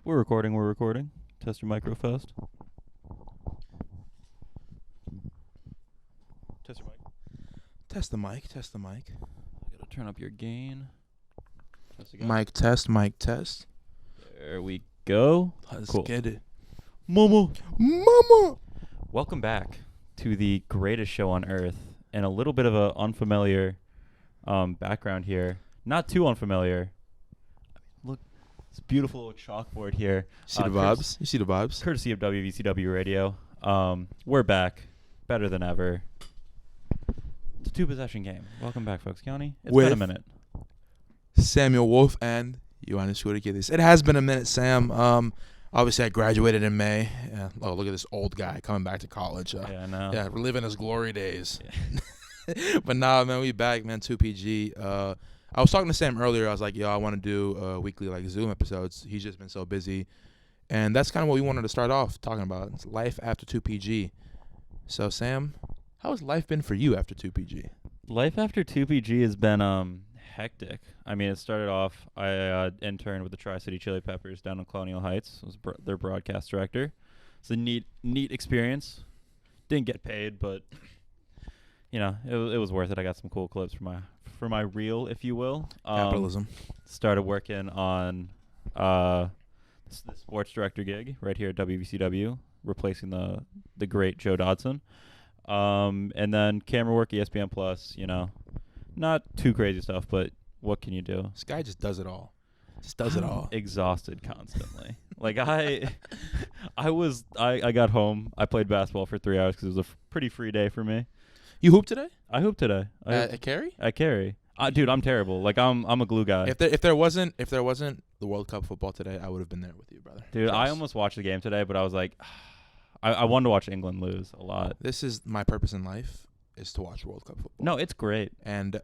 We're recording. Test your micro first. Test your mic. Test the mic. I gotta turn up your gain. Test again. Mic test. There we go. Let's Cool. get it. Mama. Mama! Welcome back to the greatest show on earth, and a little bit of a unfamiliar background here. Not too unfamiliar. Look, it's a beautiful little chalkboard here. You see the vibes? Courtesy of WVCW Radio. We're back. Better than ever. It's a two-possession game. Welcome back, folks. County. It's been a minute. Samuel Wolfe and Ioannis Kourikidis. It has been a minute, Sam. Obviously, I graduated in May. Oh, look at this old guy coming back to college. Yeah, I know. Yeah, we're living his glory days. Yeah. But nah, man, we back, man. 2PG. I was talking to Sam earlier. I was like, yo, I want to do weekly like Zoom episodes. He's just been so busy. And that's kind of what we wanted to start off talking about. It's life after 2PG. So, Sam, how has life been for you after 2PG? Life after 2PG has been hectic. I mean, it started off, I interned with the Tri-City Chili Peppers down in Colonial Heights. I was their broadcast director. It's a neat experience. Didn't get paid, but you know, it was worth it. I got some cool clips for my reel, if you will. Capitalism. Started working on the sports director gig right here at WVCW, replacing the great Joe Dodson. And then camera work, ESPN Plus, you know, not too crazy stuff, but what can you do? This guy just does it all. Just does it all. Exhausted constantly. Like I got home. I played basketball for 3 hours because it was a pretty free day for me. You hooped today? I hooped today. At Carey? At Carey. Dude, I'm terrible. Like I'm a glue guy. If there wasn't the World Cup football today, I would have been there with you, brother. Dude, Trust. I almost watched the game today, but I was like, I wanted to watch England lose a lot. This is my purpose in life, is to watch World Cup football. No, it's great. And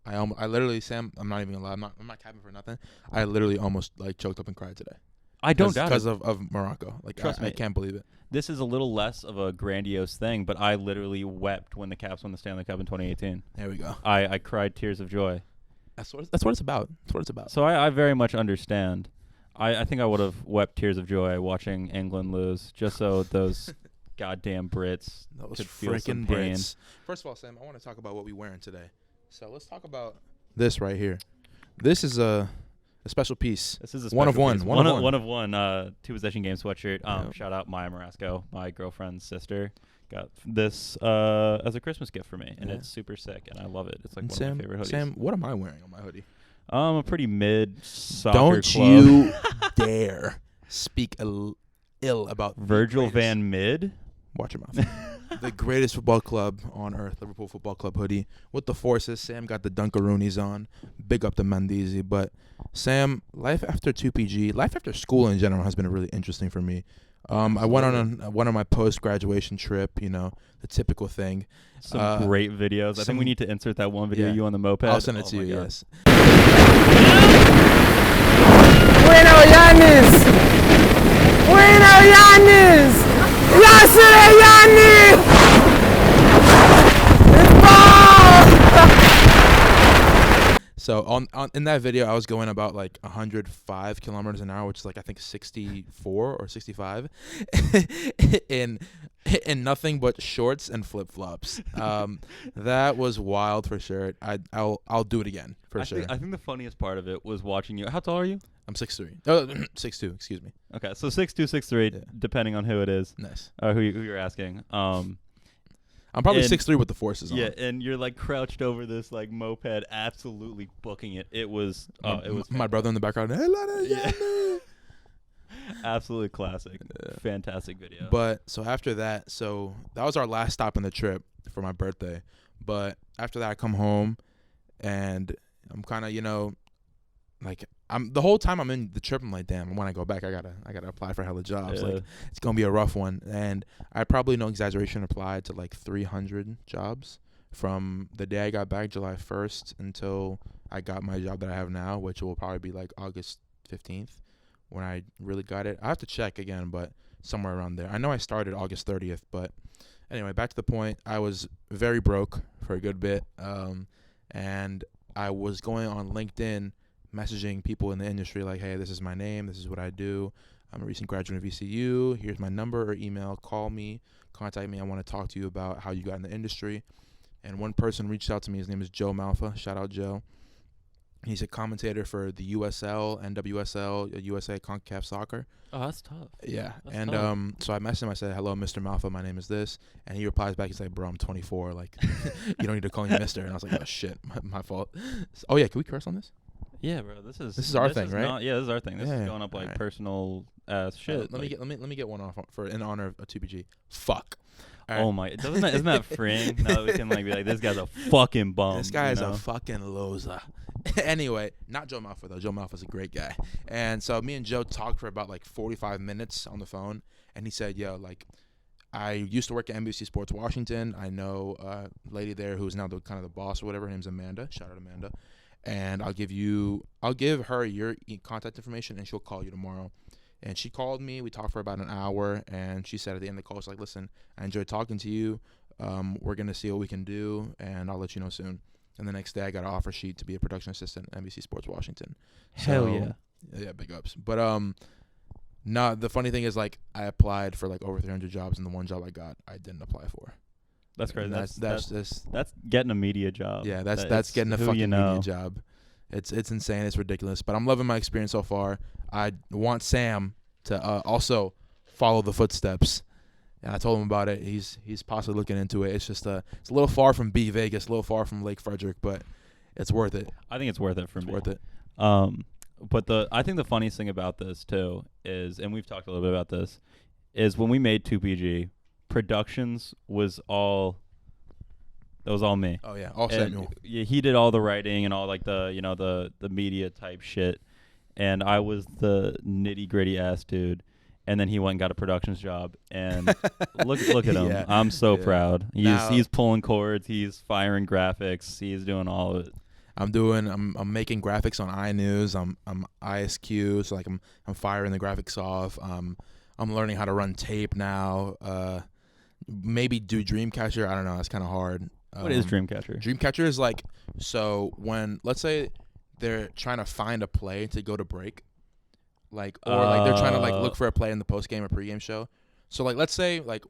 I literally, Sam, I'm not even gonna lie, I'm not capping for nothing. I literally almost like choked up and cried today. I don't doubt it. Because of Morocco. Like Trust me. I can't believe it. This is a little less of a grandiose thing, but I literally wept when the Caps won the Stanley Cup in 2018. There we go. I cried tears of joy. That's what it's about. That's what it's about. So I very much understand. I think I would have wept tears of joy watching England lose, just so those goddamn Brits Those could feel some freaking pain. Brits. First of all, Sam, I want to talk about what we're wearing today. So let's talk about this right here. This is a special piece. This is a One of special one. piece. One of one. Two-possession game sweatshirt. Yeah. Shout out Maya Marasco, my girlfriend's sister. Got this as a Christmas gift for me, and Yeah. it's super sick, and I love it. It's like And one of my favorite hoodies. Sam, what am I wearing on my hoodie? A pretty mid soccer Don't club. you dare speak ill about Virgil the greatest- Van Mid. Watch your mouth. The greatest football club on earth, Liverpool Football Club hoodie with the forces. Sam got the Dunkaroonies on. Big up to Mendizi. But Sam, life after 2PG, life after school in general has been really interesting for me. I went on my post-graduation trip, you know, the typical thing. Some great videos. I think we need to insert that one video Yeah. of you on the moped. I'll send it Oh to my you, God. yes. Bueno, Yannis! Bueno, Yannis! Yasser Yannis! It's ball! So on in that video, I was going about like 105 kilometers an hour, which is like I think 64 or 65, in nothing but shorts and flip flops. That was wild for sure. I'll do it again for sure. I think the funniest part of it was watching you. How tall are you? I'm 6'3". 6'2". Excuse me. Okay, so 6'2", 6'3", Yeah. depending on who it is, Nice. who you're asking. I'm probably And- 6'3" with the forces on. Yeah, and you're like crouched over this like moped, absolutely booking it. It was My brother in the background. Hey, Yeah. yeah. absolutely classic. Yeah. Fantastic video. But so after that, that was our last stop on the trip for my birthday. But after that, I come home, and I'm kind of, you know, like the whole time I'm in the trip, I'm like, damn, when I go back, I gotta apply for hella jobs. Yeah. Like it's gonna be a rough one, and I probably, no exaggeration, applied to like 300 jobs from the day I got back, July 1st, until I got my job that I have now, which will probably be like August 15th when I really got it. I have to check again, but somewhere around there. I know I started August 30th, but anyway, back to the point. I was very broke for a good bit, and I was going on LinkedIn messaging people in the industry like, hey, this is my name, this is what I do. I'm a recent graduate of VCU. Here's my number or email. Call me, contact me. I want to talk to you about how you got in the industry. And one person reached out to me. His name is Joe Malfa. Shout out, Joe. He's a commentator for the USL, NWSL, USA CONCACAF Soccer. Oh, that's tough. Yeah. That's and tough. so I messaged him. I said, hello, Mr. Malfa. My name is this. And he replies back. He's like, bro, I'm 24. Like, you don't need to call me Mr. And I was like, oh, shit. My fault. Oh, yeah. Can we curse on this? Yeah, bro. This is our thing, right? Not, yeah, this is our thing. This Yeah, is going up like alright. personal ass shit. Let me get one off for in honor of 2PG. Fuck. Oh my! Isn't that freeing? Now we can like be like, this guy's a fucking bum. This guy is you know? a fucking loser. Anyway, not Joe Malfa though. Joe Malfa's a great guy. And so me and Joe talked for about like 45 minutes on the phone, and he said, "Yo, like, I used to work at NBC Sports Washington. I know a lady there who's now the kind of the boss or whatever. Her name's Amanda. Shout out Amanda. And I'll give her your contact information, and she'll call you tomorrow." And she called me. We talked for about an hour, and she said at the end of the call, she's like, "Listen, I enjoyed talking to you. We're gonna see what we can do, and I'll let you know soon." And the next day, I got an offer sheet to be a production assistant at NBC Sports Washington. Hell yeah. Yeah, big ups. But the funny thing is, like, I applied for like over 300 jobs, and the one job I got, I didn't apply for. That's crazy. And That's getting a media job. Yeah, that's getting a who fucking you know. media job. It's insane. It's ridiculous. But I'm loving my experience so far. I want Sam to also follow the footsteps. And I told him about it. He's possibly looking into it. It's just it's a little far from B Vegas, a little far from Lake Frederick, but it's worth it. I think it's worth it for me. Worth it. But I think the funniest thing about this too is, and we've talked a little bit about this, is when we made 2PG, productions was all me. Oh yeah, all And Samuel. yeah, he did all the writing and all like the the media type shit, and I was the nitty gritty ass dude. And then he went and got a productions job, and look at him. Yeah. I'm so Yeah. proud. Now- He's pulling cords, he's firing graphics, he's doing all of it. I'm making graphics on iNews. I'm ISQ, so like I'm firing the graphics off. I'm learning how to run tape now. Maybe do Dreamcatcher. I don't know. It's kind of hard. What is Dreamcatcher? Dreamcatcher is like, so when, let's say they're trying to find a play to go to break, like, or like they're trying to like look for a play in the post game or pregame show. So like, let's say like,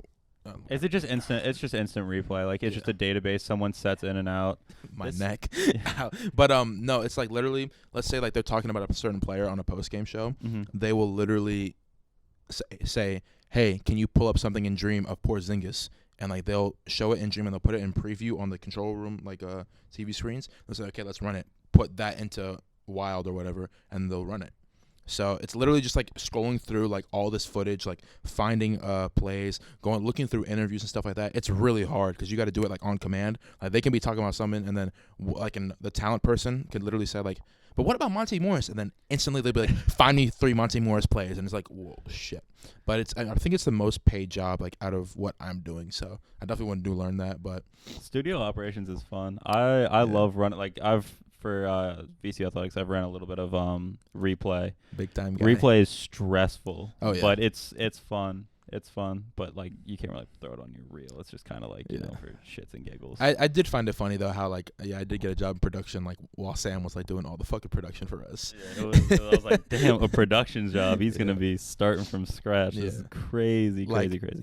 Is it just instant? It's just instant replay. Like it's just a database. Someone sets in and out. my This- neck. Ow. But no, it's like literally, let's say like they're talking about a certain player on a post game show. Mm-hmm. They will literally say, "Hey, can you pull up something in Dream of Porzingis?" And like they'll show it in Dream and they'll put it in preview on the control room like TV screens. They'll say, "Okay, let's run it. Put that into Wild or whatever," and they'll run it. So it's literally just like scrolling through like all this footage, like finding plays, looking through interviews and stuff like that. It's really hard because you got to do it like on command. Like they can be talking about something and then the talent person could literally say like, "But what about Monte Morris?" And then instantly they'll be like, "Find me 3 Monte Morris plays," and it's like, whoa, shit. But I think it's the most paid job like out of what I'm doing. So I definitely want to learn that. But Studio operations is fun. I love running. Like for VC Athletics, I've ran a little bit of replay. big time guy. Replay is stressful. Oh, yeah. But it's fun. It's fun, but like you can't really throw it on your reel. It's just kind of like you Yeah. know, for shits and giggles. I did find it funny though how like I did get a job in production like while Sam was like doing all the fucking production for us. Yeah, I was like, damn, a production job. He's gonna be starting from scratch. This is Yeah. crazy, Like, crazy.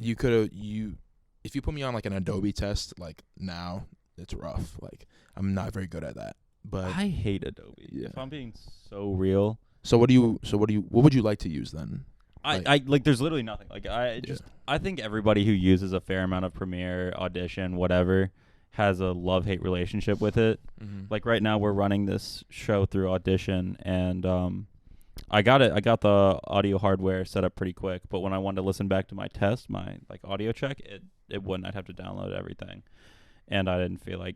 You if you put me on like an Adobe test like now it's rough. Like I'm not very good at that. But I hate Adobe. Yeah. If I'm being so real, what would you like to use then? I like. There's literally nothing. Like I think everybody who uses a fair amount of Premiere, Audition, whatever, has a love-hate relationship with it. Mm-hmm. Like right now, we're running this show through Audition, and I got the audio hardware set up pretty quick. But when I wanted to listen back to my test, my like audio check, it wouldn't. I'd have to download everything, and I didn't feel like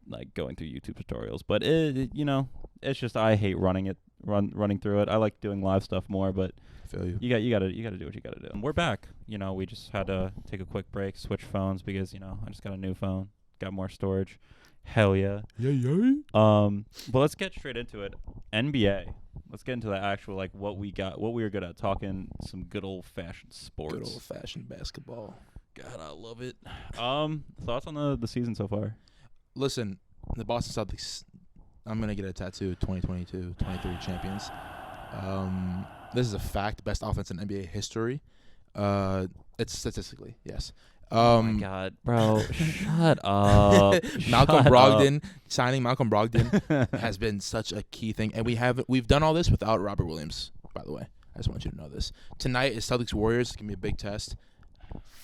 like going through YouTube tutorials. But it's just I hate running through it. I like doing live stuff more, but I feel you. you gotta do what you gotta do. And we're back. We just had to take a quick break, switch phones because I just got a new phone, got more storage. Hell yeah. Yeah. But let's get straight into it. NBA. Let's get into the actual what we were good at, talking some good old fashioned sports. Good old fashioned basketball. God, I love it. Thoughts on the season so far? Listen, the Boston Celtics I'm gonna get a tattoo. 2022, 23 champions. This is a fact. Best offense in NBA history. It's statistically yes. Oh my God, bro! Shut up. Malcolm Shut Brogdon signing Malcolm Brogdon has been such a key thing, and we've done all this without Robert Williams. By the way, I just want you to know this. Tonight is Celtics Warriors. It's gonna be a big test.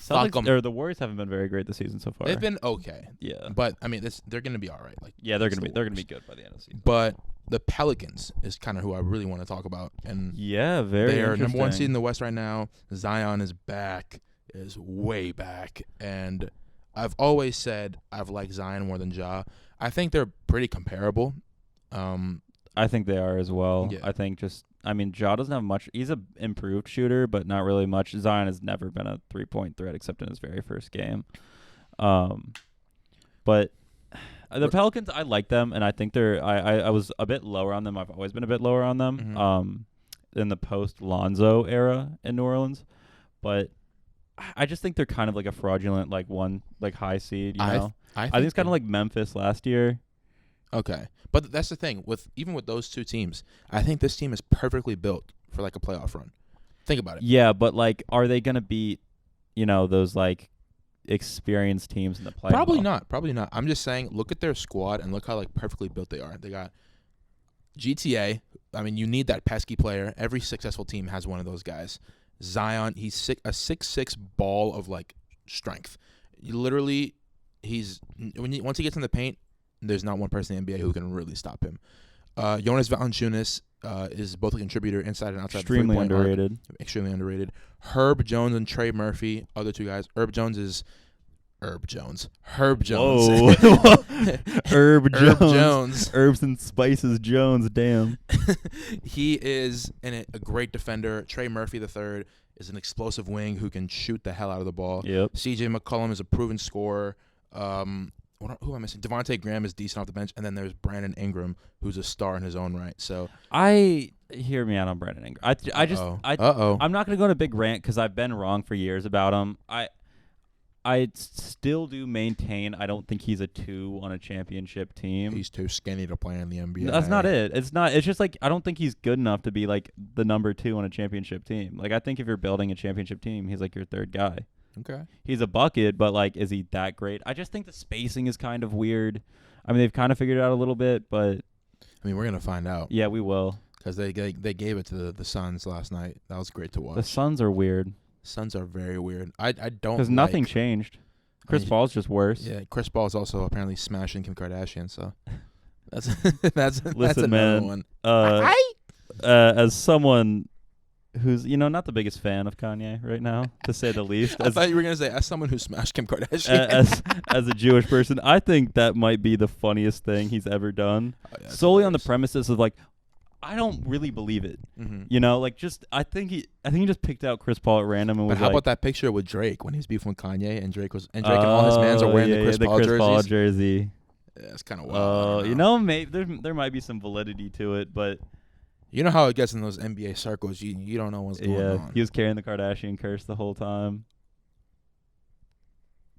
The Warriors haven't been very great this season so far. They've been okay. Yeah, but I mean, they're gonna be all right. Like they're gonna be good by the end of the season. But the Pelicans is kind of who I really want to talk about, and yeah, very. They are interesting. number 1 seed in the West right now. Zion is back, is way back, and I've always said I've liked Zion more than Ja. I think they're pretty comparable. I think they are as well. Yeah. I think Ja doesn't have much. He's a improved shooter, but not really much. Zion has never been a 3-point threat except in his very first game. But the Pelicans, I like them, and I think I was a bit lower on them. I've always been a bit lower on them. Mm-hmm. In the post Lonzo era in New Orleans, but I just think they're kind of like a fraudulent high seed. You know, I think it's kind of like Memphis last year. Okay, but that's the thing even with those two teams. I think this team is perfectly built for like a playoff run. Think about it. Yeah, but like, are they gonna beat, those like experienced teams in the playoff? Probably not. I'm just saying, look at their squad and look how like perfectly built they are. They got GTA. I mean, you need that pesky player. Every successful team has one of those guys. Zion, he's a 6'6" ball of like strength. Once he gets in the paint, there's not one person in the NBA who can really stop him. Jonas Valanciunas is both a contributor inside and outside. Extremely underrated. Extremely underrated. Herb Jones and Trey Murphy, other two guys. Herb Jones. Whoa. Herb Jones. Herbs and Spices Jones, damn. He is a great defender. Trey Murphy III is an explosive wing who can shoot the hell out of the ball. Yep. CJ McCollum is a proven scorer. Who am I missing? Devontae Graham is decent off the bench, and then there's Brandon Ingram, who's a star in his own right. So hear me out on Brandon Ingram. I'm not gonna go on a big rant because I've been wrong for years about him. I still do maintain I don't think he's a 2 on a championship team. He's too skinny to play in the NBA. That's not it. It's not. It's just like I don't think he's good enough to be like the number 2 on a championship team. Like I think if you're building a championship team, he's like your third guy. Okay. He's a bucket, but like, is he that great? I just think the spacing is kind of weird. I mean, they've kind of figured it out a little bit, but I mean, we're gonna find out. Yeah, we will. Because they gave it to the Suns last night. That was great to watch. The Suns are weird. Suns are very weird. I don't because nothing changed. Chris Paul's just worse. Yeah, Chris Paul is also apparently smashing Kim Kardashian. So that's Listen, another man, one. As someone who's not the biggest fan of Kanye right now, to say the least. I thought you were gonna say as someone who smashed Kim Kardashian. As a Jewish person, I think that might be the funniest thing he's ever done. Oh, yeah, solely on the premises of like, I don't really believe it. Mm-hmm. I think he just picked out Chris Paul at random and was how like, about that picture with Drake when he's beefing with Kanye and Drake and all his mans are wearing the Chris Paul jersey. Yeah, it's kind of wild. Maybe there might be some validity to it, but you know how it gets in those NBA circles. You don't know what's going on. He was carrying the Kardashian curse the whole time.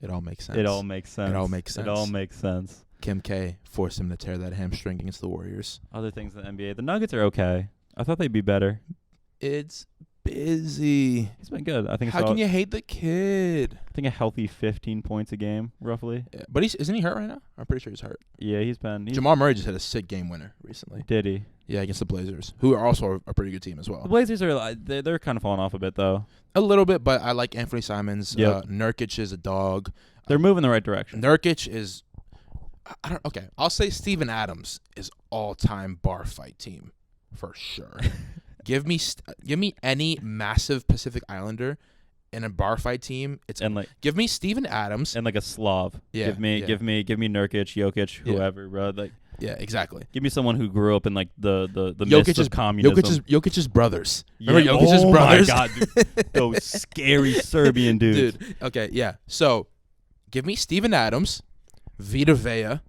It all makes sense. It all makes sense. Kim K forced him to tear that hamstring against the Warriors. Other things in the NBA. The Nuggets are okay. I thought they'd be better. It's busy. He's been good. I think. How can you hate the kid? I think a healthy 15 points a game, roughly. Yeah, but isn't he hurt right now? I'm pretty sure he's hurt. Yeah, he's Jamal Murray just had a sick game winner recently. Did he? Yeah, against the Blazers, who are also a pretty good team as well. The Blazers are they're kind of falling off a bit though. A little bit, but I like Anthony Simons. Yep. Nurkic is a dog. They're moving the right direction. Nurkic is. I'll say Steven Adams is all-time bar fight team for sure. Give me any massive Pacific Islander in a bar fight team. Give me Steven Adams and like a Slav. Yeah, give me Nurkic, Jokic, whoever, bro. Like yeah, exactly. Give me someone who grew up in like the midst of communism. Jokic's brothers. Yeah. Remember Jokic's brothers? Oh my god, dude. Those scary Serbian dudes. Dude. Okay, yeah. So give me Steven Adams. Vita Vea,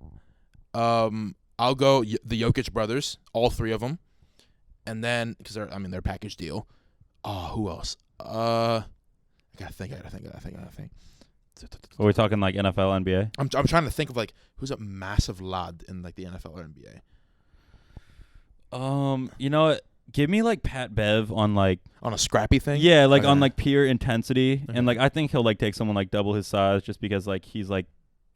I'll go the Jokic brothers, all three of them, and then because they're package deal. Oh, who else? I gotta think. Are we talking like NFL, NBA? I'm trying to think of like who's a massive lad in like the NFL or NBA. You know what? Give me like Pat Bev on like On a scrappy thing? yeah, like Okay. on like pure intensity, Okay. and like I think he'll like take someone like double his size just because like he's like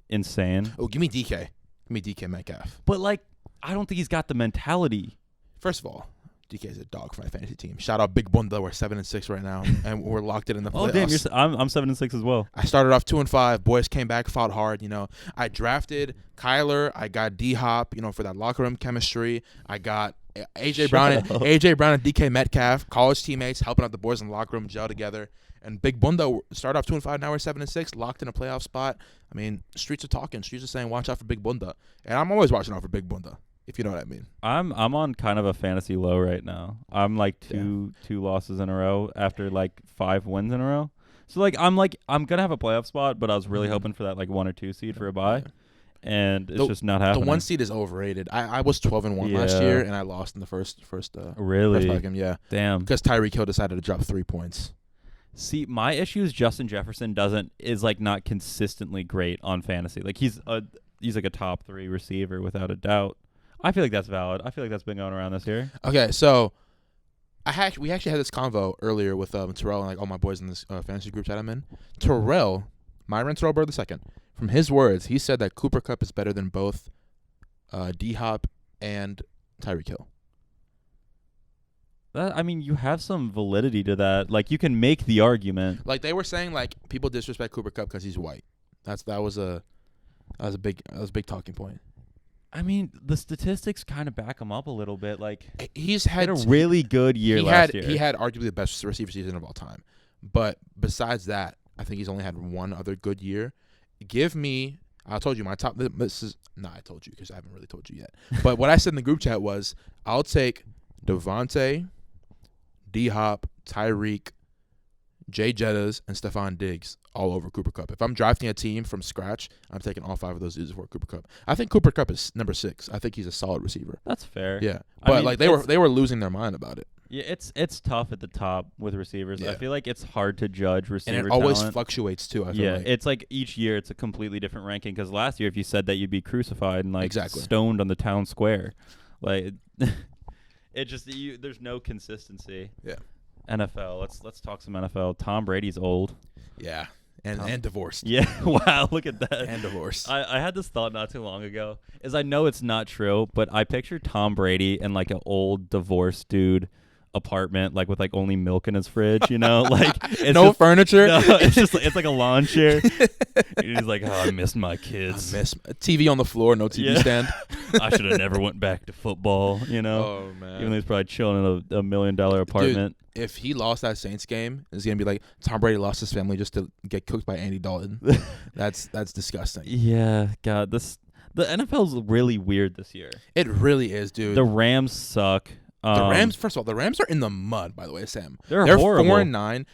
insane. Oh, give me DK. Give me DK Metcalf. But like I don't think he's got the mentality. First of all, DK is a dog for my fantasy team. Shout out Big Bunda. We're 7-6 right now, and we're locked in the playoffs. Oh damn, I'm 7-6 as well. I started off 2-5. Boys came back, fought hard. You know, I drafted Kyler. I got D Hop. You know, for that locker room chemistry. I got AJ Brown and DK Metcalf, college teammates, helping out the boys in the locker room, gel together. And Big Bunda started off 2-5. Now we're 7-6, locked in a playoff spot. I mean, streets are talking. Streets are saying, watch out for Big Bunda, and I'm always watching out for Big Bunda, if you know what I mean. I'm on kind of a fantasy low right now. I'm like two losses in a row after like 5 wins in a row. So like I'm gonna have a playoff spot, but I was really hoping for that like 1 or 2 seed for a bye. Yeah. And it's just not happening. The 1 seed is overrated. I was 12-1 last year, and I lost in the first really first game. Yeah, damn. because Tyreek Hill decided to drop 3 points. See, my issue is Justin Jefferson is like not consistently great on fantasy. Like he's like a top 3 receiver without a doubt. I feel like that's valid. I feel like that's been going around this year. Okay, so we actually had this convo earlier with Terrell and like all my boys in this fantasy group chat I'm in. Terrell, Myron Terrell Bird II, from his words, he said that Cooper Kupp is better than both D Hop and Tyreek Hill. I mean, you have some validity to that. Like you can make the argument. Like they were saying, like people disrespect Cooper Kupp because he's white. That was a big talking point. I mean, the statistics kind of back him up a little bit. Like He's he had a really good year last year. He had arguably the best receiver season of all time. But besides that, I think he's only had one other good year. Give me, I told you my top. This is I told you because I haven't really told you yet. But what I said in the group chat was, I'll take Devontae, D Hop, Tyreek, Jay Jettas, and Stephon Diggs all over Cooper Kupp. If I'm drafting a team from scratch, I'm taking all 5 of those dudes for Cooper Kupp. I think Cooper Kupp is number 6. I think he's a solid receiver. That's fair. Yeah, I but mean, like they were losing their mind about it. Yeah, it's tough at the top with receivers. Yeah. I feel like it's hard to judge receiver And it always talent. fluctuates too. I feel like. It's like each year it's a completely different ranking. Because last year, if you said that, you'd be crucified and like Exactly. stoned on the town square. Like it just there's no consistency. Yeah. NFL. Let's talk some NFL. Tom Brady's old. Yeah, and divorced. Yeah. Wow. Look at that. And divorced. I had this thought not too long ago. Is I know it's not true, but I picture Tom Brady in like an old divorced dude apartment, like with like only milk in his fridge, you know, like it's no just, furniture. No, it's just it's like a lawn chair. He's like, oh, I miss my kids. I miss TV on the floor, no TV stand. I should have never went back to football, you know. Oh man. Even though he's probably chilling in a $1 million apartment. Dude, if he lost that Saints game, it's gonna be like Tom Brady lost his family just to get cooked by Andy Dalton. That's disgusting. Yeah, God, the NFL's really weird this year. It really is, dude. The Rams suck. The Rams, first of all, the Rams are in the mud, by the way, Sam. They're horrible. 4-9.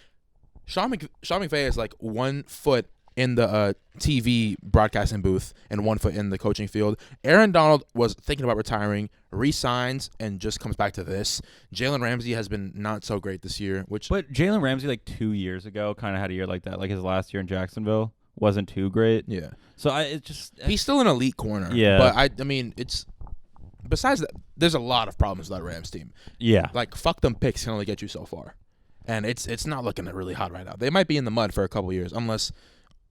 Sean McVay is like 1 foot in the TV broadcasting booth and 1 foot in the coaching field. Aaron Donald was thinking about retiring, re-signs, and just comes back to this. Jalen Ramsey has been not so great this year. But Jalen Ramsey, like 2 years ago, kind of had a year like that. Like his last year in Jacksonville wasn't too great. Yeah. So he's still an elite corner. Yeah. But I mean, it's besides that, there's a lot of problems with that Rams team. Yeah. Like fuck them picks can only get you so far, and it's not looking really hot right now. They might be in the mud for a couple years unless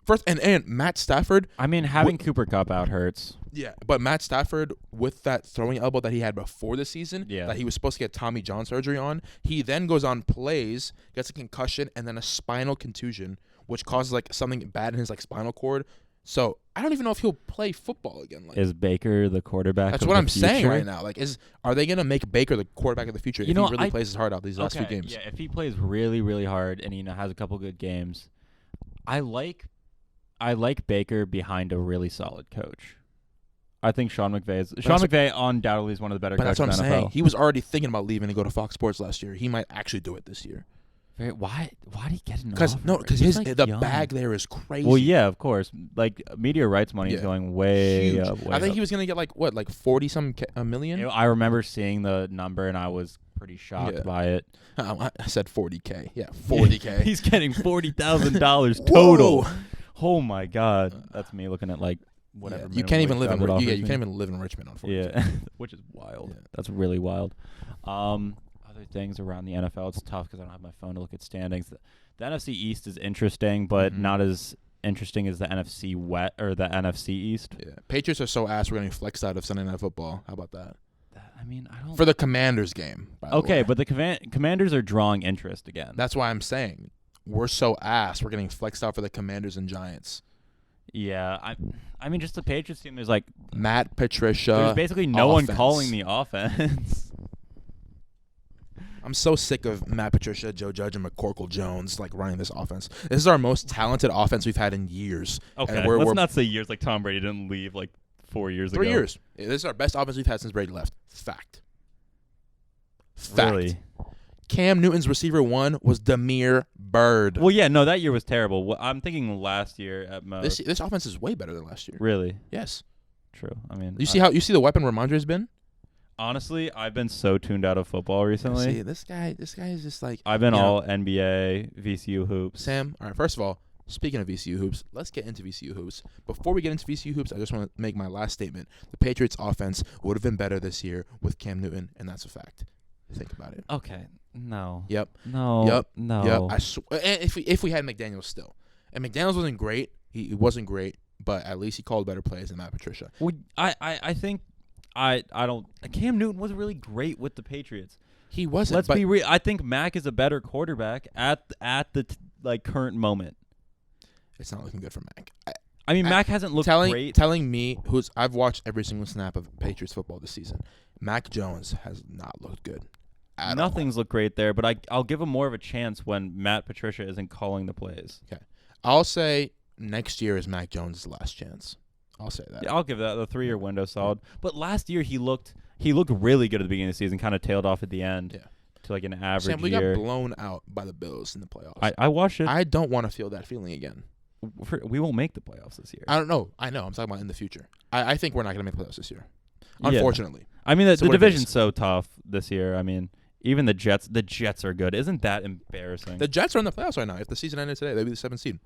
first and Matt Stafford. I mean, having Cooper Kupp out hurts. Yeah, but Matt Stafford with that throwing elbow that he had before the season, that he was supposed to get Tommy John surgery on, he then goes on plays, gets a concussion, and then a spinal contusion, which causes like something bad in his like spinal cord. So I don't even know if he'll play football again. Like, is Baker the quarterback? That's of what the I'm saying future? right now. Like, are they gonna make Baker the quarterback of the future if he really plays his heart out these last few games? Yeah, if he plays really, really hard and has a couple good games, I like Baker behind a really solid coach. I think Sean McVay undoubtedly is one of the better But coaches that's what I'm in the NFL. saying. He was already thinking about leaving to go to Fox Sports last year. He might actually do it this year. Why did he get an Because offer? his He's, like, the young. bag there is crazy. Well, yeah, of course. Like media rights money is going way huge. up. Way I think up. he was gonna get like 40-some million. I remember seeing the number and I was pretty shocked by it. I said 40K. Yeah, 40K. He's getting $40,000 total. Oh my God, that's me looking at like whatever. You can't even live in you you can't even live in Richmond, unfortunately. Yeah, which is wild. Yeah. That's really wild. Other things around the NFL, it's tough because I don't have my phone to look at standings. The NFC East is interesting, but not as interesting as the NFC NFC East. Yeah. Patriots are so ass. We're getting flexed out of Sunday Night Football. How about that? I mean, I don't. For the Commanders game. By the way. But the Commanders are drawing interest again. That's why I'm saying we're so ass. We're getting flexed out for the Commanders and Giants. Yeah, I mean, just the Patriots team. There's like Matt Patricia. There's basically no one calling the offense. I'm so sick of Matt Patricia, Joe Judge, and McCorkle Jones running this offense. This is our most talented offense we've had in years. Okay, let's not say years. Like Tom Brady didn't leave 4 years ago. 3 years. This is our best offense we've had since Brady left. Fact. Really? Cam Newton's receiver 1 was Demir Bird. Well, yeah, no, that year was terrible. I'm thinking last year at most. This offense is way better than last year. Really? Yes. True. I mean, you see the weapon Ramondre's been? Honestly, I've been so tuned out of football recently. See, this guy is just I've been all NBA, VCU hoops. Sam, all right, first of all, speaking of VCU hoops, let's get into VCU hoops. Before we get into VCU hoops, I just want to make my last statement. The Patriots offense would have been better this year with Cam Newton, and that's a fact. Think about it. Okay. No. Yep. No. Yep. No. Yep. And if we had McDaniels still. And McDaniels wasn't great. He wasn't great, but at least he called better plays than Matt Patricia. Well, I think I don't. Cam Newton was really great with the Patriots. He wasn't. Let's be real. I think Mac is a better quarterback at the current moment. It's not looking good for Mac. I mean, Mac hasn't looked great. Telling me I've watched every single snap of Patriots football this season. Mac Jones has not looked good. Nothing's looked great there, but I'll give him more of a chance when Matt Patricia isn't calling the plays. Okay, I'll say next year is Mac Jones' last chance. I'll say that. Yeah, I'll give that the 3-year window solid. But last year he looked really good at the beginning of the season, kind of tailed off at the end to an average Sam, we year. got blown out by the Bills in the playoffs. I watched it. I don't want to feel that feeling again. We won't make the playoffs this year. I don't know. I know. I'm talking about in the future. I think we're not going to make the playoffs this year. Unfortunately. I mean, the division's so tough this year. I mean, even the Jets are good. Isn't that embarrassing? The Jets are in the playoffs right now. If the season ended today, they'd be the 7th seed.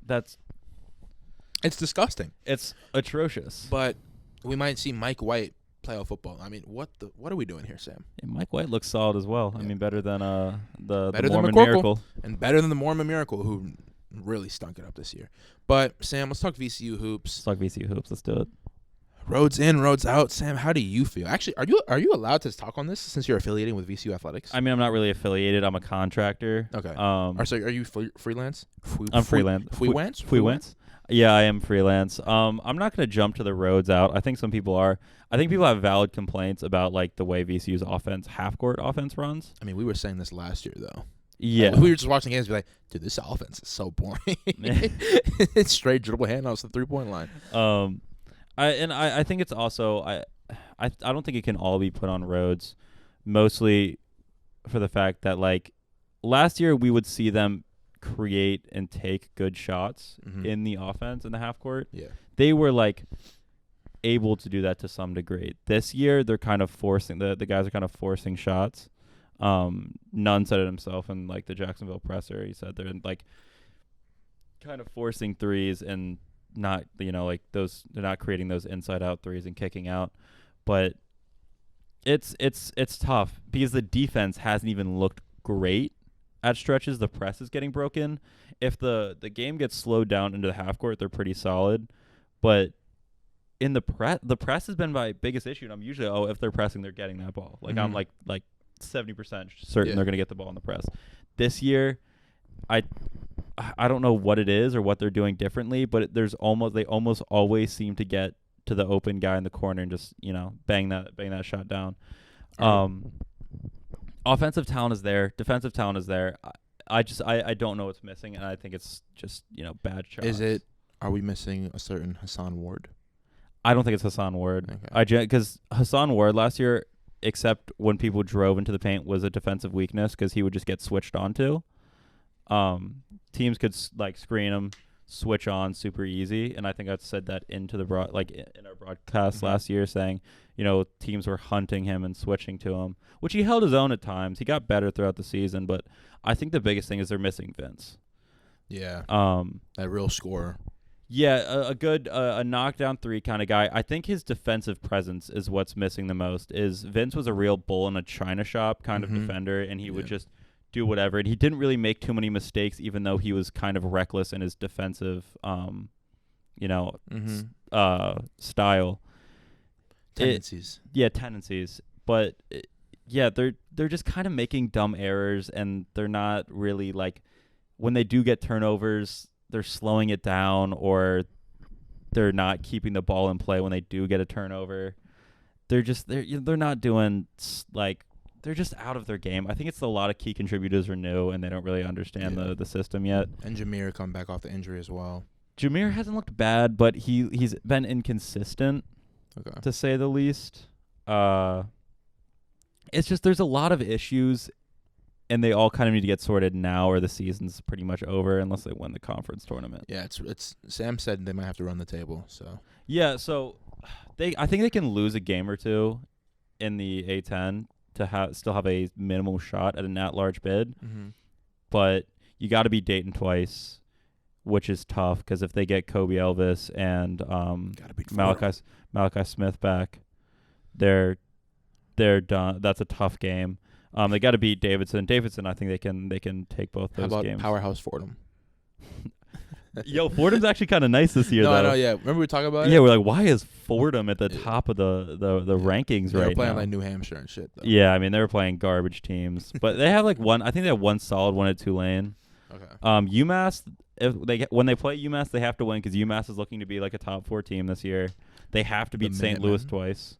It's disgusting. It's atrocious. But we might see Mike White playoff football. I mean, what are we doing here, Sam? Yeah, Mike White looks solid as well. Yeah. I mean, better than the Mormon McCorkle, Miracle. And better than the Mormon Miracle, who really stunk it up this year. But, Sam, let's talk VCU hoops. Let's do it. Roads in, roads out. Sam, how do you feel? Actually, are you allowed to talk on this since you're affiliating with VCU Athletics? I mean, I'm not really affiliated. I'm a contractor. Okay. So are you freelance? I'm freelance. Freelance? Yeah, I am freelance. I'm not going to jump to the roads out. I think some people are. I think people have valid complaints about the way VCU's half-court offense runs. I mean, we were saying this last year, though. Yeah. We were just watching games and be like, dude, this offense is so boring. It's straight dribble handoffs to the 3-point line. I think it's also I don't think it can all be put on roads, mostly for the fact that last year we would see them create and take good shots in the offense in the half court. Yeah. They were able to do that to some degree. This year they're kind of forcing the guys are kind of forcing shots. Nunn said it himself in the Jacksonville presser. He said they're kind of forcing threes and not those they're not creating those inside out threes and kicking out. But it's tough because the defense hasn't even looked great at stretches. The press is getting broken. If the game gets slowed down into the half court, they're pretty solid. But in the press has been my biggest issue, and I'm usually if they're pressing, they're getting that ball. I'm 70% certain they're going to get the ball in the press. This year, I don't know what it is or what they're doing differently, but they almost always seem to get to the open guy in the corner and just bang that shot down. Offensive talent is there, defensive talent is there. I don't know what's missing, and I think it's just bad shots. Are we missing a certain Hassan Ward? I don't think it's Hassan Ward. Okay. Because Hassan Ward last year, except when people drove into the paint, was a defensive weakness because he would just get switched onto. Teams could screen him, switch on super easy, and I think I said that into the in our broadcast last year, saying teams were hunting him and switching to him, which he held his own at times. He got better throughout the season, but I think the biggest thing is they're missing Vince. Yeah. That real scorer. Yeah, a good a knockdown 3 kind of guy. I think his defensive presence is what's missing the most. Is Vince was a real bull in a china shop kind of defender, and he would just do whatever. And he didn't really make too many mistakes, even though he was kind of reckless in his defensive, style. Tendencies. Tendencies. But they're just kind of making dumb errors, and they're not really like when they do get turnovers, they're slowing it down, or they're not keeping the ball in play when they do get a turnover. They're not doing like. They're just out of their game. I think it's a lot of key contributors are new, and they don't really understand the system yet. And Jameer come back off the injury as well. Jameer hasn't looked bad, but he's been inconsistent, to say the least. It's just there's a lot of issues, and they all kind of need to get sorted now, or the season's pretty much over unless they win the conference tournament. Yeah, it's Sam said they might have to run the table. So yeah, so I think they can lose a game or two in the A10 to still have a minimal shot at an at-large bid. But you got to beat Dayton twice, which is tough because if they get Kobe Elvis and Malachi Smith back, they're done. That's a tough game. They got to beat Davidson. I think they can take both those games. How about Powerhouse Fordham? Yo, Fordham's actually kind of nice this year, though. No, yeah. Remember we were talking about it? Yeah, we're like, why is Fordham at the top of the rankings right now? They're playing like New Hampshire and shit, though. Yeah, I mean, they were playing garbage teams. But they have like I think they have one solid one at Tulane. Okay. UMass, when they play UMass, they have to win because UMass is looking to be like a top 4 team this year. They have to beat St. Louis twice.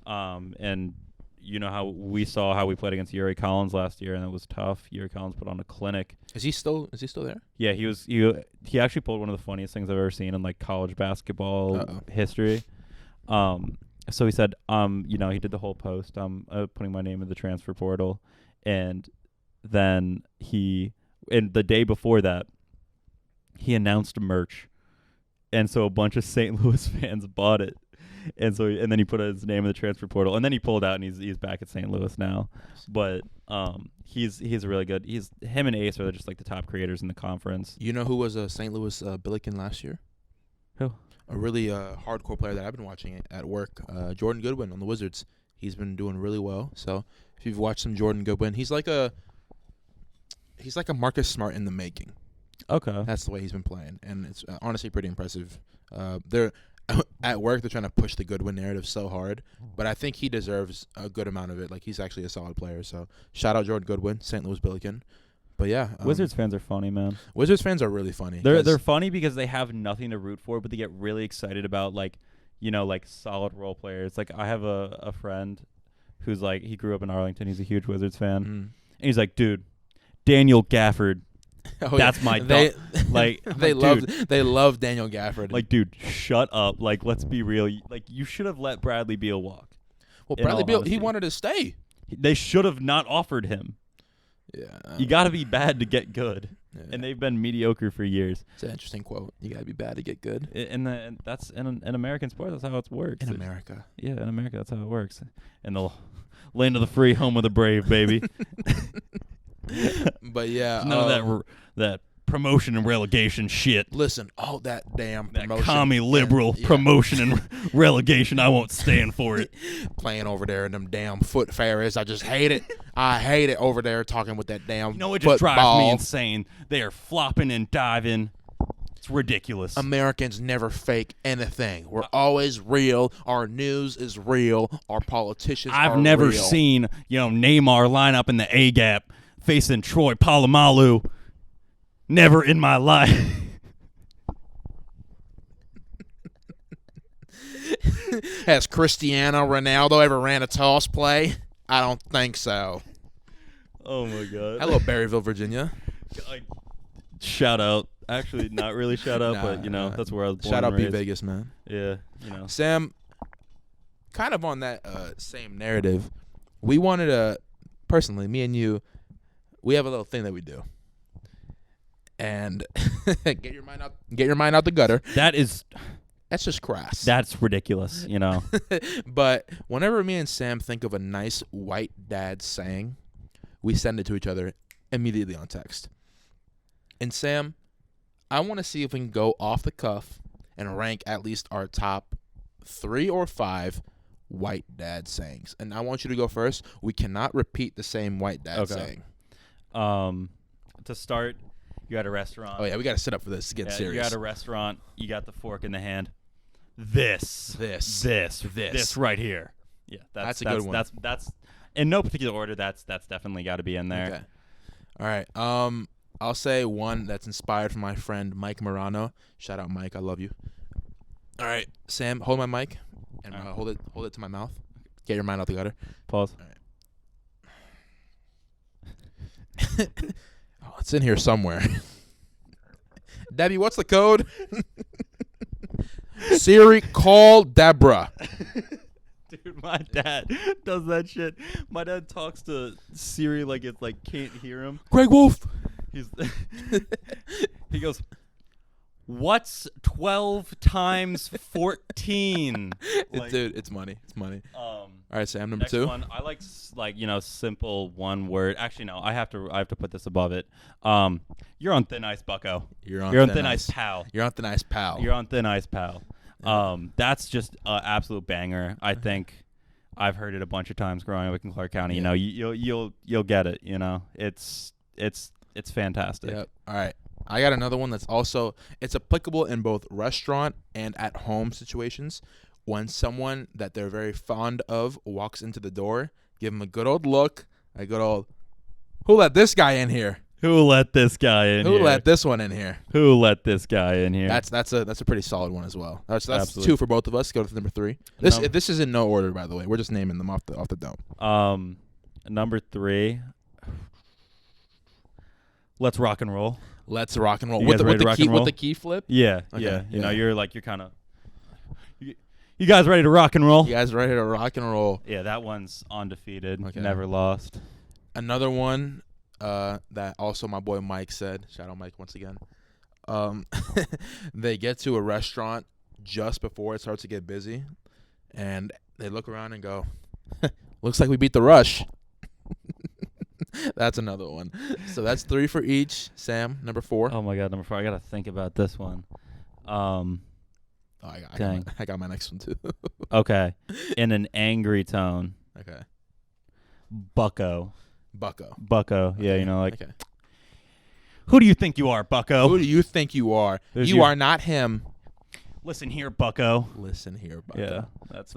And you know how we played against Yuri Collins last year, and it was tough. Yuri Collins put on a clinic. Is he still there? Yeah, he actually pulled one of the funniest things I've ever seen in like college basketball history. So he said, he did the whole post, putting my name in the transfer portal, and then the day before that, he announced merch, and so a bunch of St. Louis fans bought it. And then he put his name in the transfer portal, and then he pulled out, and he's back at St. Louis now. But he's really good. Him and Ace are just like the top creators in the conference. You know who was a St. Louis Billiken last year? Who? A really hardcore player that I've been watching at work. Jordan Goodwin on the Wizards. He's been doing really well. So if you've watched some Jordan Goodwin, he's like a Marcus Smart in the making. Okay, that's the way he's been playing, and it's honestly pretty impressive. They're at work, they're trying to push the Goodwin narrative so hard, but I think he deserves a good amount of it. Like, he's actually a solid player. So shout out Jordan Goodwin, St. Louis Billiken. But yeah, Wizards fans are funny, man. Wizards fans are really funny. They're funny because they have nothing to root for, but they get really excited about like solid role players. Like, I have a friend who's like, he grew up in Arlington. He's a huge Wizards fan, and he's like, dude, Daniel Gafford. That's my dog. They love Daniel Gafford. Like, dude, shut up. Like, let's be real. Like, you should have let Bradley Beal walk. Well, Bradley Beal, he wanted to stay. They should have not offered him. Yeah. You got to be bad to get good. Yeah. And they've been mediocre for years. It's an interesting quote. You got to be bad to get good. And that's in American sports. That's how it works. In America. Yeah, in America, that's how it works. In the land of the free, home of the brave, baby. But yeah, none of that promotion and relegation shit. Listen, all that damn promotion, that commie liberal promotion and relegation, I won't stand for it. Playing over there in them damn foot fairies, I just hate it. I hate it over there talking with that damn. It just drives me insane. They are flopping and diving. It's ridiculous. Americans never fake anything. We're always real. Our news is real. Our politicians. I've never seen Neymar line up in the A gap facing Troy Polamalu. Never in my life. Has Cristiano Ronaldo ever ran a toss play? I don't think so. Oh my God. Hello, Berryville, Virginia. Shout out. Actually, not really shout out, but that's where I was born. Shout out B Vegas, man. Yeah, Sam, kind of on that same narrative, we wanted to, personally, me and you, we have a little thing that we do. And get your mind out the gutter. That's just crass. That's ridiculous, But whenever me and Sam think of a nice white dad saying, we send it to each other immediately on text. And Sam, I want to see if we can go off the cuff and rank at least our top 3 or 5 white dad sayings. And I want you to go first. We cannot repeat the same white dad saying. To start, you're at a restaurant. Oh, yeah, we got to sit up for this. Get serious. You're at a restaurant. You got the fork in the hand. This right here. Yeah, that's a good one. That's in no particular order. That's definitely got to be in there. Okay. All right. I'll say one that's inspired from my friend Mike Morano. Shout out, Mike. I love you. All right, Sam, hold my mic and hold it to my mouth. Get your mind out the gutter. Pause. All right. Oh, it's in here somewhere. Debbie, what's the code? Siri, call Deborah. Dude, my dad does that shit. My dad talks to Siri like it's like can't hear him. Greg Wolfe. He goes, "What's 12 times 14?" Dude, it's money. It's money. All right, Sam, number next 2. One, I like simple one word. Actually, no, I have to put this above it. You're on thin ice, Bucko. You're on thin ice, pal. You're on thin ice, pal. You're on thin ice, pal. That's just an absolute banger. I think I've heard it a bunch of times growing up in Clark County. Yeah. You know, you'll get it. You know, it's fantastic. Yep. All right. I got another one that's also it's applicable in both restaurant and at home situations. When someone that they're very fond of walks into the door, give them a good old look, a good old, who let this guy in here? Who let this guy in here? Who let this one in here? Who let this guy in here? That's a pretty solid one as well. That's Absolutely. 2 for both of us. Go to number 3. This is in no order, by the way. We're just naming them off the dome. Number 3. Let's rock and roll. Let's rock and roll. You With guys ready to rock and roll? With the key flip? Yeah, Okay, yeah. You know, yeah. you're kind of. You guys ready to rock and roll? You guys ready to rock and roll? Yeah, that one's undefeated. Okay. Never lost. Another one that also my boy Mike said. Shout out Mike once again. They get to a restaurant just before it starts to get busy, and they look around and go, "Looks like we beat the rush." That's another one. So that's 3 for each. Sam, number 4. Oh my God, number 4. I gotta think about this one. I got my next one too. Okay, in an angry tone. Okay. Bucko. Okay. Yeah, you know, like. Okay. Who do you think you are, Bucko? Who do you think you are? There's You are not him. Listen here, Bucko. Listen here, Bucko. Yeah, that's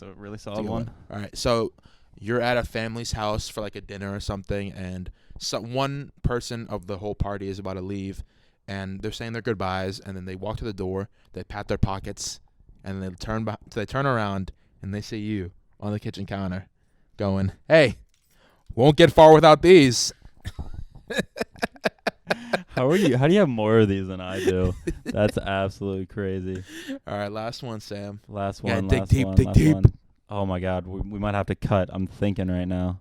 a really solid one. All right, so you're at a family's house for like a dinner or something, and one person of the whole party is about to leave, and they're saying their goodbyes, and then they walk to the door, they pat their pockets, and they turn around, and they see you on the kitchen counter, going, "Hey, won't get far without these." How do you have more of these than I do? That's absolutely crazy. All right, last one, Sam. Last Yeah, one. dig last deep, one, dig last deep. one. Oh my God, we might have to cut. I'm thinking right now.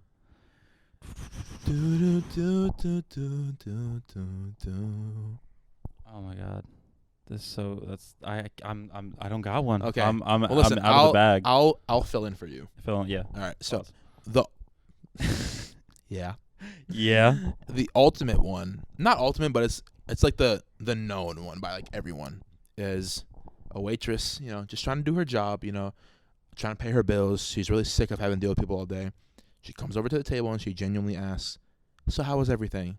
Oh my God, I don't got one. Okay. I'm Well, listen, I'm out of the bag. I'll fill in for you. Yeah. All right, so the yeah. Yeah. The ultimate one, not ultimate, but it's like the known one by like everyone, is a waitress, you know, just trying to do her job, you know, trying to pay her bills. She's really sick of having to deal with people all day. She comes over to the table and she genuinely asks, "So how was everything?"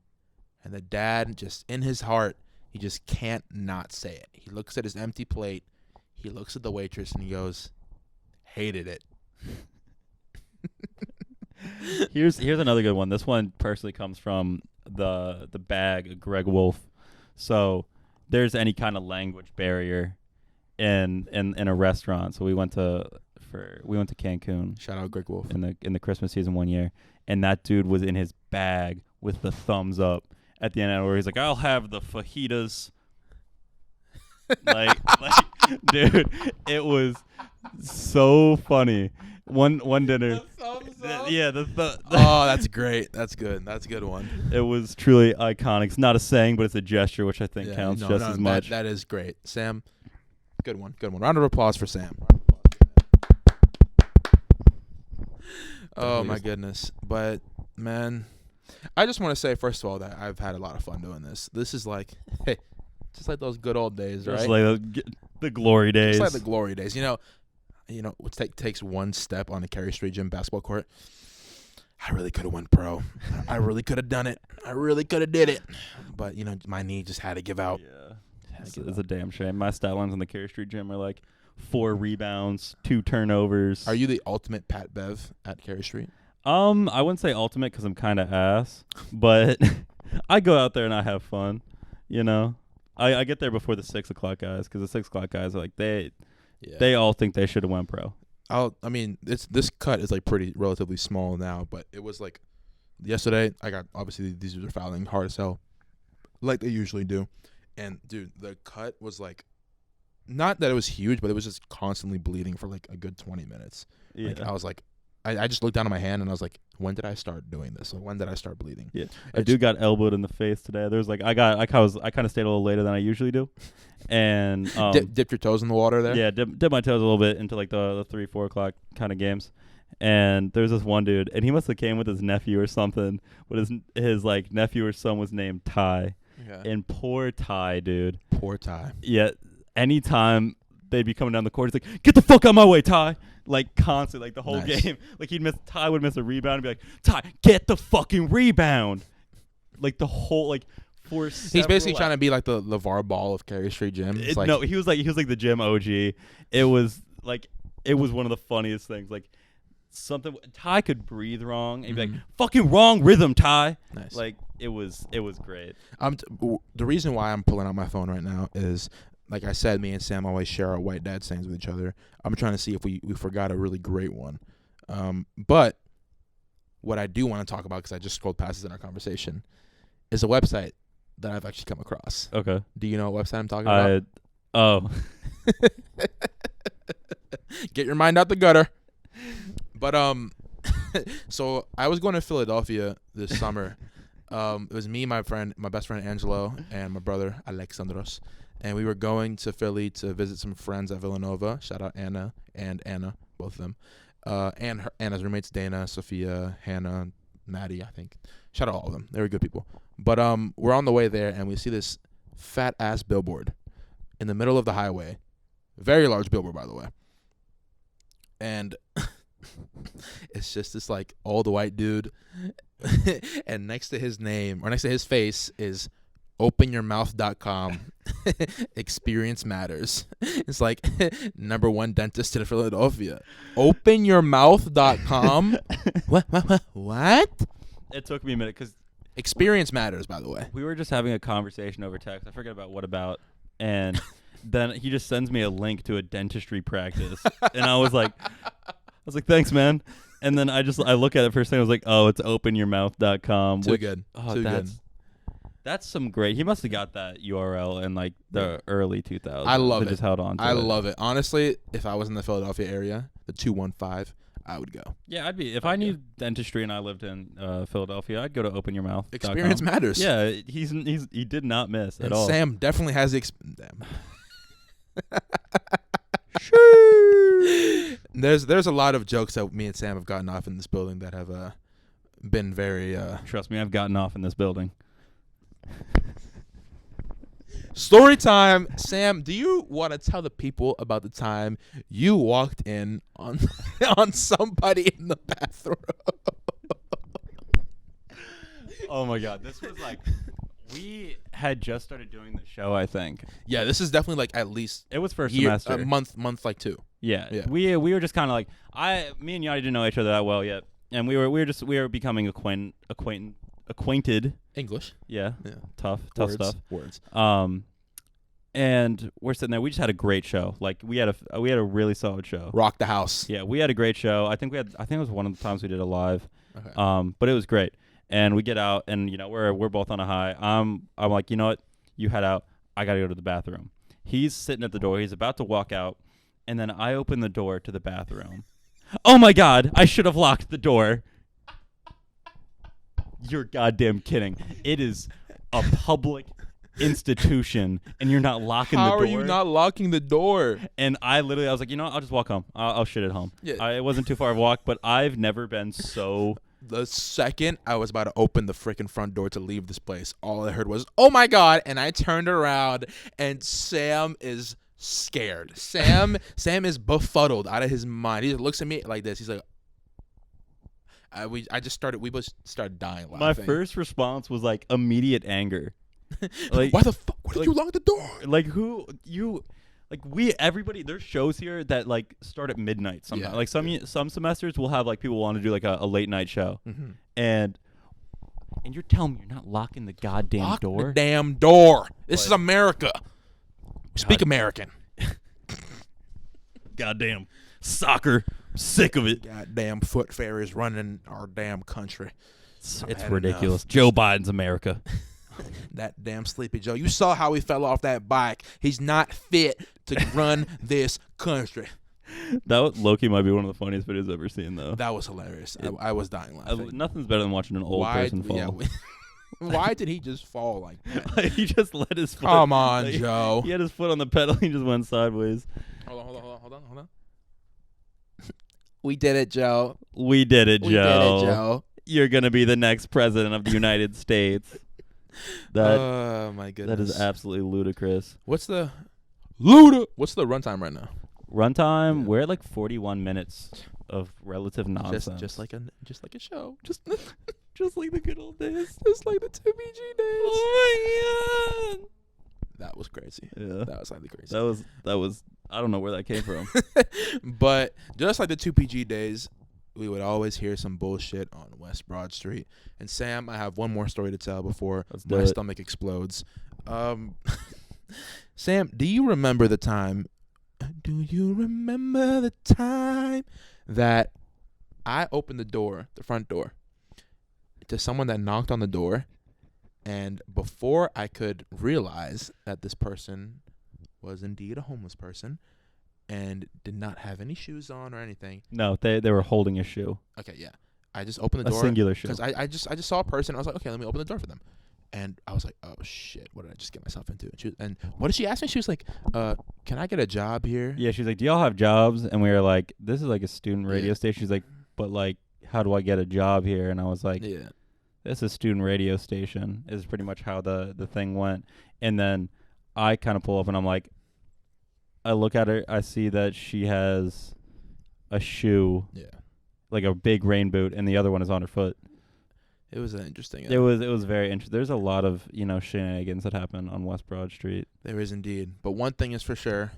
And the dad, just in his heart, he just can't not say it. He looks at his empty plate, he looks at the waitress, and he goes, "Hated it." Here's another good one. This one personally comes from the bag, Greg Wolfe. So there's any kind of language barrier in a restaurant. So we went to Cancun. Shout out Greg Wolfe. In the Christmas season one year, and that dude was in his bag with the thumbs up at the end where he's like, "I'll have the fajitas." like, dude, it was so funny. One dinner. Yeah, oh, that's great. That's good. That's a good one. It was truly iconic. It's not a saying, but it's a gesture, which I think counts just as much. That is great. Sam, good one. Good one. Round of applause for Sam. Oh, my goodness. But, man, I just want to say, first of all, that I've had a lot of fun doing this. This is like, hey, Just like those good old days, right? Just like the glory days. Just like the glory days. You know, it takes one step on the Cary Street Gym basketball court. I really could have went pro. I really could have done it. I really could have did it. But, my knee just had to give out. Yeah. It's a damn shame. My stat lines on the Cary Street Gym are like 4 rebounds, 2 turnovers. Are you the ultimate Pat Bev at Cary Street? I wouldn't say ultimate because I'm kind of ass, but I go out there and I have fun, I get there before the 6 o'clock guys because the 6 o'clock guys are like they all think they should have went pro. This cut is like pretty relatively small now, but it was like yesterday. I got obviously these dudes are fouling hard as hell, like they usually do, and dude, the cut was like, not that it was huge, but it was just constantly bleeding for like a good 20 minutes. Yeah, like, I was like, I just looked down at my hand and I was like, when did I start doing this? Like, when did I start bleeding? Yeah, a dude got elbowed in the face today. There's like I kind of stayed a little later than I usually do, and dipped your toes in the water there. Yeah, dip my toes a little bit into like the 3-4 o'clock kind of games. And there's this one dude, and he must have came with his nephew or something. But his like nephew or son was named Ty, and poor Ty, dude. Poor Ty. Yeah, anytime they'd be coming down the court, he's like, "Get the fuck out of my way, Ty!" Like constantly, like the whole game. Like Ty would miss a rebound and be like, "Ty, get the fucking rebound!" Like the whole like. He's basically trying to be like the LeVar Ball of Cary Street Gym. No, he was like the gym OG. It was one of the funniest things. Like something Ty could breathe wrong and he'd be like, "Fucking wrong rhythm, Ty." Nice. Like it was great. The reason why I'm pulling out my phone right now is, like I said, me and Sam always share our white dad sayings with each other. I'm trying to see if we forgot a really great one. But what I do want to talk about, because I just scrolled past this in our conversation, is a website that I've actually come across. Okay. Do you know what website I'm talking about? Oh. Get your mind out the gutter. But so I was going to Philadelphia this summer. It was me, my best friend Angelo, and my brother Alexandros, and we were going to Philly to visit some friends at Villanova. Shout out Anna and Anna, both of them, and Anna's roommates Dana, Sophia, Hannah, Maddie. I think. Shout out all of them. They were good people. But we're on the way there, and we see this fat ass billboard in the middle of the highway. Very large billboard, by the way. And it's just this like old white dude, and next to his name, or next to his face, is openyourmouth.com. Experience matters. It's like #1 dentist in Philadelphia. Openyourmouth.com. What? It took me a minute because experience matters, by the way. We were just having a conversation over text. I forget about what about, and then he just sends me a link to a dentistry practice, and I was like, thanks, man. And then I look at it first thing. I was like, oh, it's openyourmouth.com. Too good. Oh, Too good. That's some great. He must have got that URL in like the early 2000s. I love it. Just held on to I love it. Honestly, if I was in the Philadelphia area, the 215, I would go. Yeah, I'd be. If I knew dentistry and I lived in Philadelphia, I'd go to openyourmouth.com. Experience matters. Yeah, he did not miss and at all. Sam definitely has the damn. There's a lot of jokes that me and Sam have gotten off in this building that have been very Trust me, I've gotten off in this building. Story time. Sam, do you want to tell the people about the time you walked in on on somebody in the bathroom? Oh my god, this was like we had just started doing the show, I think. Yeah, this is definitely like at least it was first semester. Month like 2. Yeah. We were just kind of like me and Yanni didn't know each other that well yet, and we were becoming acquainted. English. Yeah. Tough Words. stuff. Words. And we're sitting there. We just had a great show. Like we had a really solid show. Rock the house. Yeah, we had a great show. I think it was one of the times we did it live. Okay. But it was great. And we get out, and we're both on a high. I'm like, you know what? You head out. I gotta go to the bathroom. He's sitting at the door. He's about to walk out, and then I open the door to the bathroom. Oh my god! I should have locked the door. You're goddamn kidding. It is a public institution, and you're not locking the door. How are you not locking the door? And I was like, I'll just walk home. I'll shit at home. Yeah. It wasn't too far of a walk, but I've never been so The second I was about to open the freaking front door to leave this place, all I heard was, "Oh my God!" And I turned around, and Sam is scared. Sam is befuddled out of his mind. He just looks at me like this. He's like, we both started dying laughing. My first response was like immediate anger. Like, why the fuck? Why did you lock the door? Like everybody, there's shows here that like start at midnight sometimes. Yeah, like some semesters will have like people want to do like a late night show, and you're telling me you're not locking the goddamn door? The damn door. This is America. Speak American. Goddamn soccer. I'm sick of it. Goddamn foot fairies running our damn country. It's ridiculous. Enough. Joe Biden's America. That damn Sleepy Joe. You saw how he fell off that bike. He's not fit to run this country. That Loki might be one of the funniest videos I've ever seen, though. That was hilarious. I was dying laughing. Nothing's better than watching an old person fall. Yeah, why did he just fall like that? He just let his foot. Come on, Joe. He had his foot on the pedal. He just went sideways. Hold on. We did it, Joe. We did it, Joe. You're going to be the next president of the United States. Oh, my goodness. That is absolutely ludicrous. What's the runtime right now? Runtime, yeah. We're at like 41 minutes of relative nonsense. Just like a show. Just like the good old days. Just like the 2PG days. Oh my God. That was crazy. Yeah. That was slightly crazy. That was I don't know where that came from. But just like the 2PG days, we would always hear some bullshit on West Broad Street. And Sam, I have one more story to tell before my stomach explodes. Sam, do you remember the time that I opened the front door, to someone that knocked on the door, and before I could realize that this person was indeed a homeless person and did not have any shoes on or anything. No, they were holding a shoe. Okay, yeah. I just opened the door. A singular shoe. Because I just saw a person. I was like, okay, let me open the door for them. And I was like, oh, shit, what did I just get myself into? And what did she ask me? She was like, can I get a job here? Yeah, she's like, do y'all have jobs? And we were like, this is like a student radio station. She's like, but like, how do I get a job here? And I was like, yeah, this is a student radio station is pretty much how the thing went. And then I kind of pull up and I'm like, I look at her, I see that she has a shoe, like a big rain boot, and the other one is on her foot. It was interesting. It was very interesting. There's a lot of shenanigans that happen on West Broad Street. There is indeed. But one thing is for sure,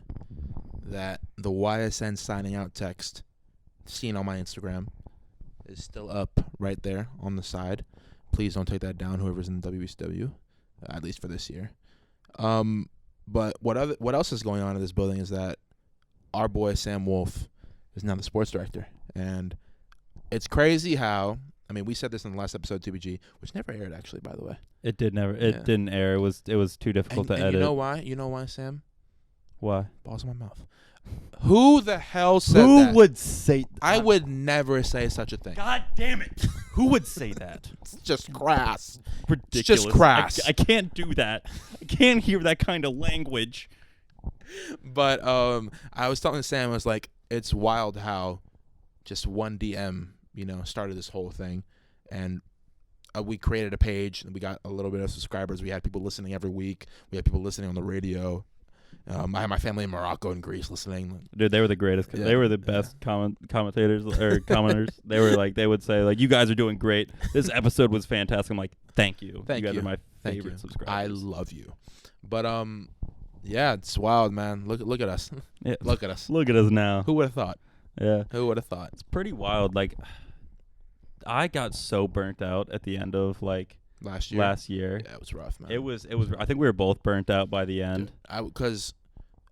that the YSN signing out text seen on my Instagram is still up right there on the side. Please don't take that down, whoever's in the WCW, at least for this year. But what else is going on in this building is that our boy Sam Wolfe is now the sports director. And it's crazy how, I mean, we said this in the last episode of 2BG, which never aired actually, by the way. It didn't air. It was too difficult to edit. You know why? You know why, Sam? Why? Balls in my mouth. Who the hell said that? Who would say I would never say such a thing. God damn it. Who would say that? It's just crass. Ridiculous. It's just crass. I can't do that. I can't hear that kind of language. But I was telling Sam, I was like, it's wild how just one DM, started this whole thing. And we created a page, and we got a little bit of subscribers. We had people listening every week. We had people listening on the radio. I had my family in Morocco and Greece listening. Dude, they were the greatest. Yeah, they were the best commentators or commenters. They were like, they would say like, "You guys are doing great. This episode was fantastic." I'm like, "Thank you. You guys are my favorite subscribers. I love you." But yeah, it's wild, man. Look at us. Yeah. Look at us. Look at us now. Who would have thought? Yeah. Who would have thought? It's pretty wild. Like, I got so burnt out at the end of like last year. Yeah, it was rough, man. It was. I think we were both burnt out by the end. Because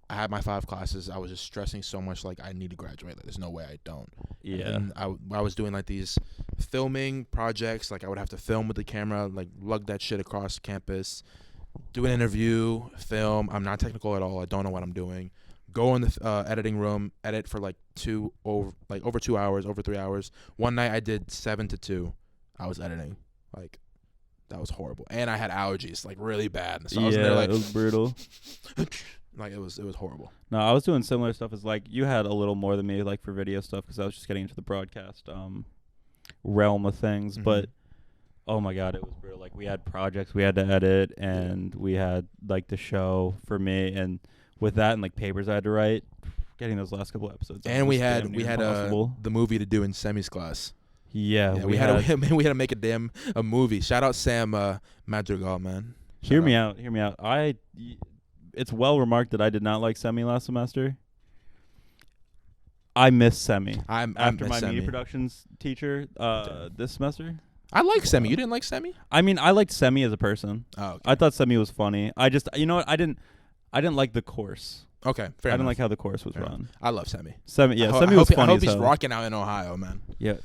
I had my 5 classes. I was just stressing so much. Like, I need to graduate. Like, there's no way I don't. Yeah. And I was doing like these filming projects. Like, I would have to film with the camera, like lug that shit across campus, do an interview, film. I'm not technical at all. I don't know what I'm doing. Go in the editing room, edit for over 2 hours, over 3 hours. One night I did 7 to 2. I was editing. Like, that was horrible. And I had allergies, like really bad. So I was in there, like, it was brutal. Like, it was horrible. No, I was doing similar stuff as like you had a little more than me, like for video stuff, because I was just getting into the broadcast realm of things. Mhm. But oh my god, it was brutal. Like we had projects we had to edit, and we had like the show for me, and with that and like papers I had to write. Getting those last couple episodes. And we had impossible. the movie to do in Semi's class. Yeah, we had to make a movie. Shout out Sam Madrigal, man. Hear me out. It's well remarked that I did not like Semi last semester. I miss Semi. After my media productions teacher this semester. I like Semi. You didn't like Semi? I mean, I liked Semi as a person. Oh, okay. I thought Semi was funny. I just, you know what? I didn't like the course. Okay, fair I enough. didn't like how the course was Fair run. enough. I love Semi. Semi was funny. I hope as he's hell. rocking out in Ohio, man. Yeah.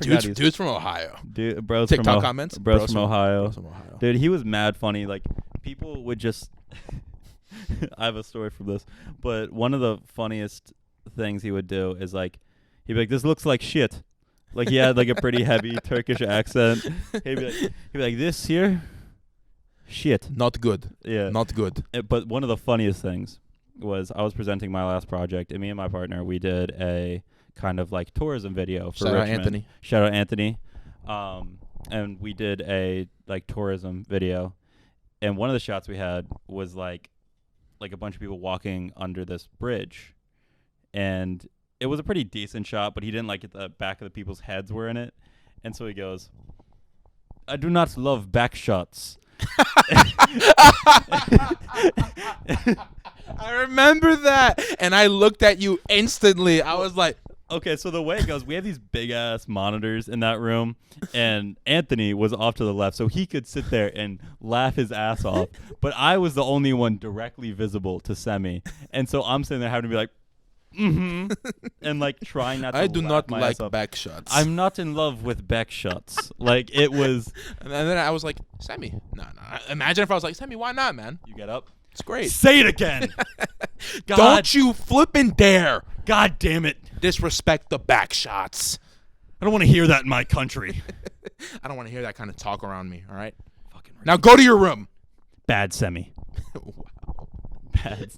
Dude's from Ohio. Dude, bros TikTok from comments? Bros from Ohio. Bros from Ohio. Dude, he was mad funny. Like, people would just... I have a story from this. But one of the funniest things he would do is, like, he'd be like, this looks like shit. Like, he had, like, a pretty heavy Turkish accent. He'd be like, this here, shit. Not good. Yeah. Not good. But one of the funniest things was I was presenting my last project, and me and my partner, we did a kind of like tourism video for Shout Richmond. out Anthony. Shout out Anthony. And we did a like tourism video, and one of the shots we had was like a bunch of people walking under this bridge, and it was a pretty decent shot, but he didn't like it. The back of the people's heads were in it, and so he goes, "I do not love back shots." I remember that, and I looked at you instantly. I was like, okay, so the way it goes, we have these big-ass monitors in that room, and Anthony was off to the left, so he could sit there and laugh his ass off, but I was the only one directly visible to Semi, and so I'm sitting there having to be like, mm-hmm, and like trying not to I do not my like ass off. back shots. I'm not in love with back shots. Like, it was... And then I was like, Semi. No. Imagine if I was like, Semi, why not, man? You get up? It's great. Say it again! God, Don't you flippin' dare God damn it. disrespect the back shots. I don't want to hear that in my country. I don't want to hear that kind of talk around me, all right? Fucking Now go to your room. bad Semi. Wow. Bad.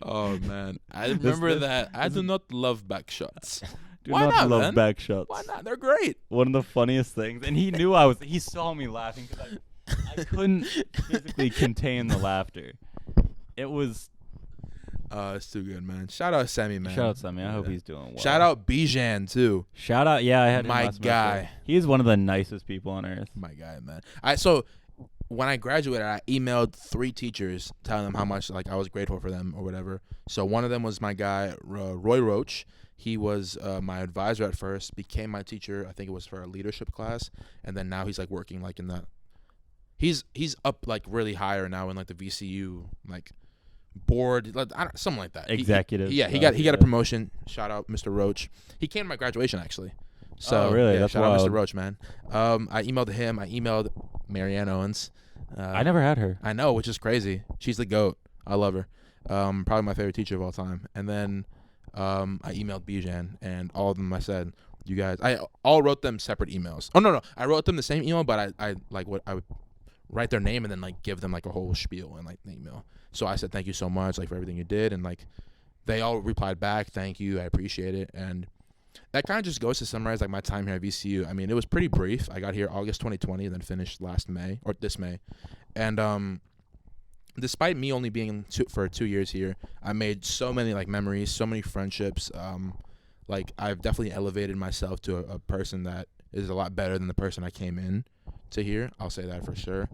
Oh, man. I remember that. I do not love back shots. Do Why not not, love man? back shots. Why not? They're great. One of the funniest things, and he knew he saw me laughing because I couldn't physically contain the laughter. It was... It's too good, man. Shout out Semi, man. Shout out Semi. I hope he's doing well. Shout out Bijan, too. Shout out, yeah, I had him My last guy. semester. He's one of the nicest people on earth. My guy, man. So when I graduated, I emailed 3 teachers telling them how much like I was grateful for them or whatever. So one of them was my guy, Roy Roach. He was my advisor at first, became my teacher. I think it was for a leadership class, and then now he's like working like in the. He's up like really higher now in like the VCU like board, like, something like that. Executive. He got a promotion. Shout out Mr. Roach. He came to my graduation actually. So really? Yeah, That's shout wild. out Mr. Roach, man. I emailed him. I emailed Marianne Owens. I never had her. I know, which is crazy. She's the GOAT. I love her. Probably my favorite teacher of all time. And then I emailed Bijan, and all of them I said, you guys, I all wrote them separate emails. Oh, no. I wrote them the same email, but I would write their name and then like give them like a whole spiel in like the email. So I said, thank you so much like for everything you did. And like they all replied back, thank you. I appreciate it. And that kind of just goes to summarize like my time here at VCU. I mean, it was pretty brief. I got here August 2020 and then finished this May. And despite me only being for 2 years here, I made so many like memories, so many friendships. Like I've definitely elevated myself to a person that is a lot better than the person I came in to here. I'll say that for sure.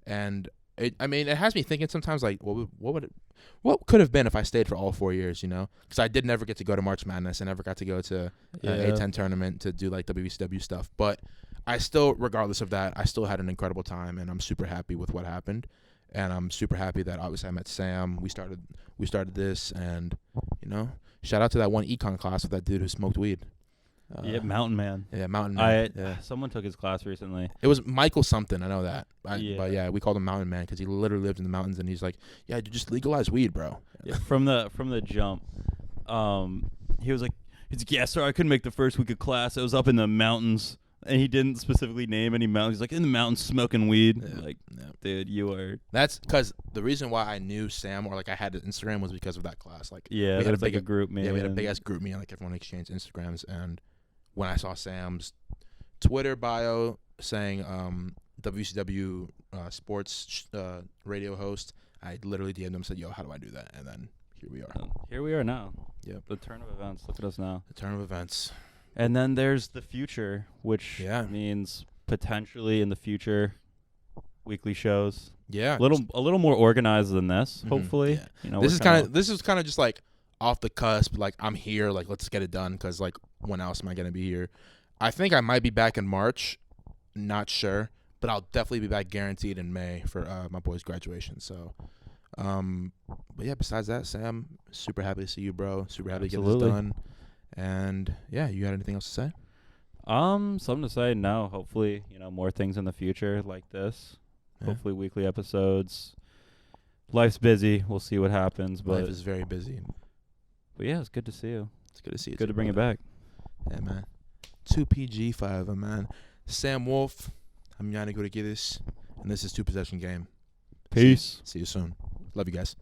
And it has me thinking sometimes like, what could have been if I stayed for all 4 years, you know? Because I did never get to go to March Madness. I never got to go to A10 tournament to do like WCW stuff. But I still, regardless of that, I still had an incredible time, and I'm super happy with what happened. And I'm super happy that obviously I met Sam. We started this, and you know, shout out to that one econ class with that dude who smoked weed. Mountain Man. Yeah, Mountain Man. Someone took his class recently. It was Michael something. I know that. But Yeah. we called him Mountain Man because he literally lived in the mountains, and he's like, yeah, just legalize weed, bro. Yeah, from the jump, he was like, yeah, sorry, I couldn't make the first week of class. I was up in the mountains, and he didn't specifically name any mountains. He's like, in the mountains smoking weed. Yeah. Like, dude, you are. That's because the reason why I knew Sam or like I had his Instagram was because of that class. Like, Yeah, we had like a group meeting. Yeah, we had a big ass group meeting. Like everyone exchanged Instagrams, and when I saw Sam's Twitter bio saying WCW sports radio host. I literally DM'd him, said, "Yo, how do I do that?" And then here we are. Here we are now. Yep. The turn of events. Look at us now. The turn of events. And then there's the future, which Yeah. means potentially in the future, weekly shows. Yeah. A little more organized than this. Mhm. Hopefully, Yeah. you know. This we're is kind of just like off the cusp. Like, I'm here. Like, let's get it done. Because like, when else am I gonna be here? I think I might be back in March. Not sure, but I'll definitely be back guaranteed in May for my boy's graduation. So, but yeah. Besides that, Sam, super happy to see you, bro. Super happy to get this done. And yeah, you got anything else to say? Something to say? No. Hopefully, more things in the future like this. Yeah. Hopefully, weekly episodes. Life's busy. We'll see what happens. But Life is very busy. But yeah, it's good to see you. It's good to see you. Good to bring it back. Yeah, man. 2PG forever, man. Sam Wolfe, I'm Yannick Gudikidis, and this is Two Possession Game. Peace. See you soon. Love you guys.